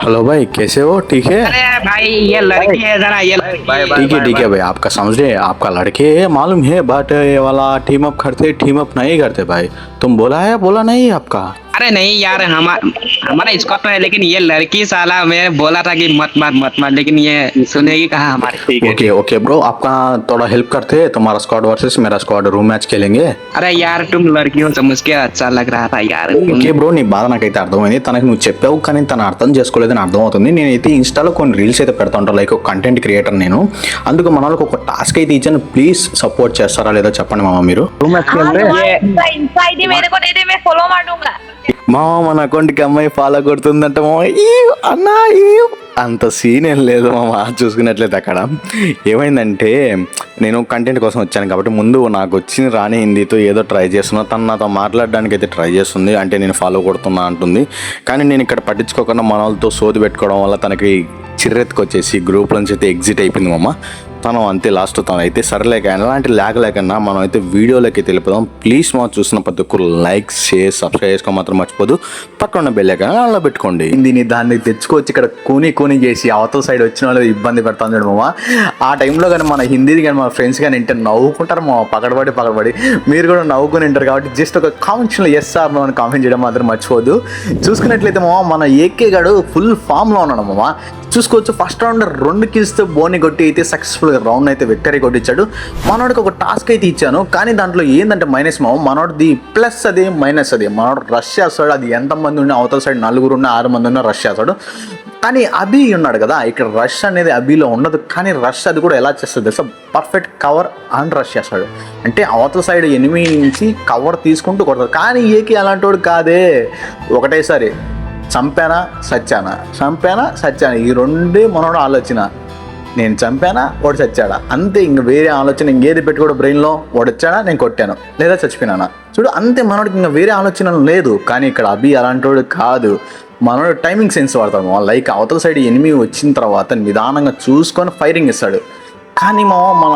Hello भाई, कैसे हो? ठीक है। अरे भाई ये लड़की है जरा ये ठीक है भाई, आपका समझ रहे हैं, आपका लड़के है मालूम है, बट ये वाला टीम अप करते टीम अप नहीं करते भाई। तुम बोला है, बोला नहीं आपका। अरे नहीं यार हमारा स्क्वाड तो है लेकिन ये लड़की साला मैं बोला था कि मत लेकिन ये सुनेगी कहाँ हमारी। ओके ओके ब्रो, आपका थोड़ा हेल्प करते हैं। तुम्हारा स्क्वाड वर्सेस मेरा स्क्वाड रूम मैच खेलेंगे. अरे यार तुम लड़की हो समझ के अच्छा लग रहा था यार. ఓకే బ్రో, నీ బాధ నాకైతే అర్థమైంది. తనకు నువ్వు చెప్పావు కానీ తను అర్థం చేసుకోలేదని అర్థమవుతుంది. నేనైతే ఇన్స్టాలో కొన్ని రీల్స్ అయితే పెడతా ఉంటాను, లైక్ ఒక కంటెంట్ క్రియేటర్ నేను. అందుకు మన వాళ్ళకి ఒక టాస్క్ అయితే ఇచ్చాను. ప్లీజ్ సపోర్ట్ చేస్తారా లేదా చెప్పండి మామ మీరు. మామ మన అకౌంట్కి అమ్మాయి ఫాలో కొడుతుందంట మామ. అన్నా అంత సీన్ ఏం లేదు మామ, చూసుకున్నట్లయితే అక్కడ ఏమైందంటే నేను కంటెంట్ కోసం వచ్చాను కాబట్టి ముందు నాకు వచ్చిన రాని హిందీతో ఏదో ట్రై చేస్తున్నా. తను నాతో మాట్లాడడానికి అయితే ట్రై చేస్తుంది, అంటే నేను ఫాలో కొడుతున్నా అంటుంది. కానీ నేను ఇక్కడ పట్టించుకోకుండా మన వాళ్ళతో సోది పెట్టుకోవడం వల్ల తనకి చిర్రెత్తుకొచ్చేసి గ్రూప్ నుంచి అయితే ఎగ్జిట్ అయిపోయింది మామ. తను అంతే లాస్ట్ తను అయితే సరేలేక ఎలాంటి ల్యాగ్ లేకన్నా మనం అయితే వీడియోలోకి తెలిపదాం. ప్లీజ్ మనం చూసిన ప్రతి ఒక్కరు లైక్ షేర్ సబ్స్క్రైబ్ చేసుకో మాత్రం మర్చిపోదు. పక్కన ఉన్న బెల్ ఐకాన్ అలా పెట్టుకోండి. దీన్ని దాన్ని తెచ్చుకోవచ్చు ఇక్కడ కూని చేసి అవతల సైడ్ వచ్చిన వాళ్ళు ఇబ్బంది పెడతాను చూడు మామ. ఆ టైంలో కానీ మన హిందీది కానీ మన ఫ్రెండ్స్ కానీ వింటే నవ్వుకుంటారు మామ, పకడబడి మీరు కూడా నవ్వుకుని ఉంటారు. కాబట్టి జస్ట్ ఒక కామెంట్స్లో ఎస్ఆర్ అని కామెంట్ చేయడం మాత్రం మర్చిపోద్దు. చూసుకున్నట్లయితే మామ మన ఏకే గాడు ఫుల్ ఫామ్లో ఉన్నాడు మామ. చూసుకోవచ్చు ఫస్ట్ రౌండ్ 2 కిల్స్తో బోని కొట్టి అయితే సక్సెస్ఫుల్గా రౌండ్ అయితే విక్టరీ కొట్టించాడు. మనోడికి ఒక టాస్క్ అయితే ఇచ్చాను, కానీ దాంట్లో ఏంటంటే మైనస్ మావు. మనోడిది ప్లస్ అది మైనస్ అది. మనోడు రష్ చేస్తాడు, అది ఎంతమంది ఉన్నా అవతల సైడ్ 4 ఉన్నా 6 మంది ఉన్నా రష్ చేస్తాడు. కానీ అభి ఉన్నాడు కదా, ఇక్కడ రష్ అనేది అభిలో ఉండదు. కానీ రష్ అది కూడా ఎలా చేస్తుంది తెలుసా, పర్ఫెక్ట్ కవర్ అండ్ రష్ చేస్తాడు. అంటే అవతల సైడ్ ఎనిమి నుంచి కవర్ తీసుకుంటూ కొడతాడు. కానీ ఏకి అలాంటి వాడు కాదే, ఒకటేసారి చంపానా సచ్చానా ఈ రెండే మనోడు ఆలోచన. నేను చంపానా వాడు చచ్చాడా అంతే, ఇంక వేరే ఆలోచన ఇంకేది పెట్టుకోడు బ్రెయిన్లో. వాడు వచ్చాడా నేను కొట్టాను లేదా చచ్చిపోయినానా చూడు అంతే. మనోడికి ఇంకా వేరే ఆలోచన లేదు. కానీ ఇక్కడ అభి అలాంటి కాదు. మనోడు టైమింగ్ సెన్స్ వాడతాడు. లైక్ అవతల సైడ్ ఎనిమి వచ్చిన తర్వాత నిదానంగా చూసుకొని ఫైరింగ్ ఇస్తాడు. కానీ మన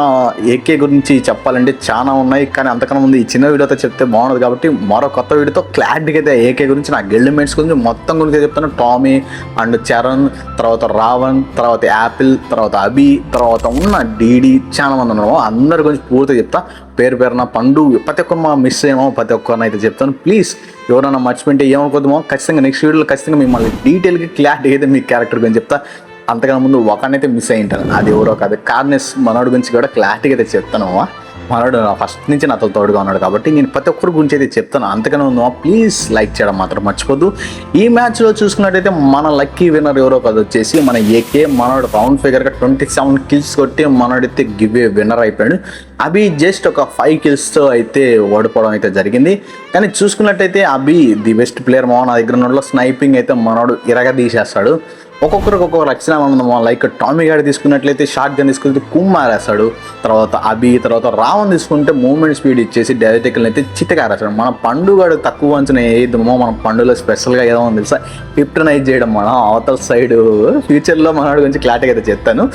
ఏకే గురించి చెప్పాలంటే చాలా ఉన్నాయి, కానీ అంతకన్నా ముందు ఈ చిన్న వీడియోతో చెప్తే బాగుండదు. కాబట్టి మరో కొత్త వీడియోతో క్లారిటీగా అయితే ఏకే గురించి, నా గిల్డ్మేట్స్ గురించి మొత్తం గురించి చెప్తాను. టామీ అండ్ చరణ్, తర్వాత రావణ్, తర్వాత యాపిల్, తర్వాత అభి, తర్వాత ఉన్న డీడీ చాలా మంది ఉన్నాము. అందరి గురించి పూర్తిగా చెప్తా. పేరున పండు ప్రతి ఒక్కరు మా మిస్ అయ్యామో ప్రతి ఒక్కరిని అయితే చెప్తాను. ప్లీజ్ ఎవరైనా మర్చిపోయింటే ఏమనుకోద్దామో, ఖచ్చితంగా నెక్స్ట్ వీడియోలో ఖచ్చితంగా మిమ్మల్ని డీటెయిల్గా క్లారిటీగా అయితే మీ క్యారెక్టర్ గురించి చెప్తా. అంతకన్నా ముందు ఒకనైతే మిస్ అయి ఉంటాను, అది ఎవరో కాదు కార్నెస్. మనోడి గురించి కూడా క్లారిటీగా అయితే చెప్తాను. మనోడు ఫస్ట్ నుంచి నాతో తోడుగా ఉన్నాడు కాబట్టి నేను ప్రతి ఒక్కరి గురించి అయితే చెప్తాను. అంతకన్నా ముందు ప్లీజ్ లైక్ చేయడం మాత్రం మర్చిపోద్దు. ఈ మ్యాచ్లో చూసుకున్నట్టయితే మన లక్కీ విన్నర్ ఎవరో కాదు వచ్చేసి మన ఏకే. మనోడు రౌండ్ ఫిగర్గా 27 కిల్స్ కొట్టి మనోడైతే గివ్ ఏ విన్నర్ అయిపోయాడు. అభి జస్ట్ ఒక 5 కిల్స్తో అయితే ఓడిపోవడం అయితే జరిగింది. కానీ చూసుకున్నట్టయితే అభి ది బెస్ట్ ప్లేయర్ మావ. నా దగ్గర ఉన్న స్నైపింగ్ అయితే మనోడు తీసేస్తాడు. ఒక్కొక్కరికి ఒక్కొక్క లక్షణం ఉందమ్మా. లైక్ టామీ గాడి తీసుకున్నట్లయితే షార్ట్ గన్ తీసుకుంటే కుమ్మారేస్తాడు. తర్వాత అభి, తర్వాత రావణ్ తీసుకుంటే మూవ్మెంట్ స్పీడ్ ఇచ్చేసి డైరెక్ట్గా అయితే చిత్తకారేస్తాడు. మన పండుగడు తక్కువ అంచనా వేయద్దామో. మన పండుగలో స్పెషల్గా ఏదో ఉంది తెలుసా, క్రిప్టనైజ్ చేయడం. మన అవతల సైడ్ ఫ్యూచర్లో మనోడి గురించి క్లారిటీగా అయితే చెప్తాను.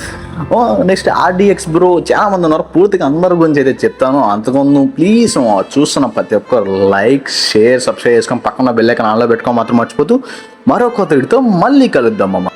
నెక్స్ట్ RDX బ్రో చాలా మంది ఉన్నారు, పూర్తిగా అందరి గురించి అయితే చెప్తాను. అంతకుముందు ప్లీజ్ చూస్తున్న ప్రతి ఒక్కరు లైక్ షేర్ సబ్స్క్రైబ్ చేసుకొని పక్కన బెల్ ఐకాన్ ఆన్లో పెట్టుకొని మాత్రం మర్చిపోతూ మరో కొత్త వీడియోతో మళ్ళీ కలుద్దాం అమ్మ.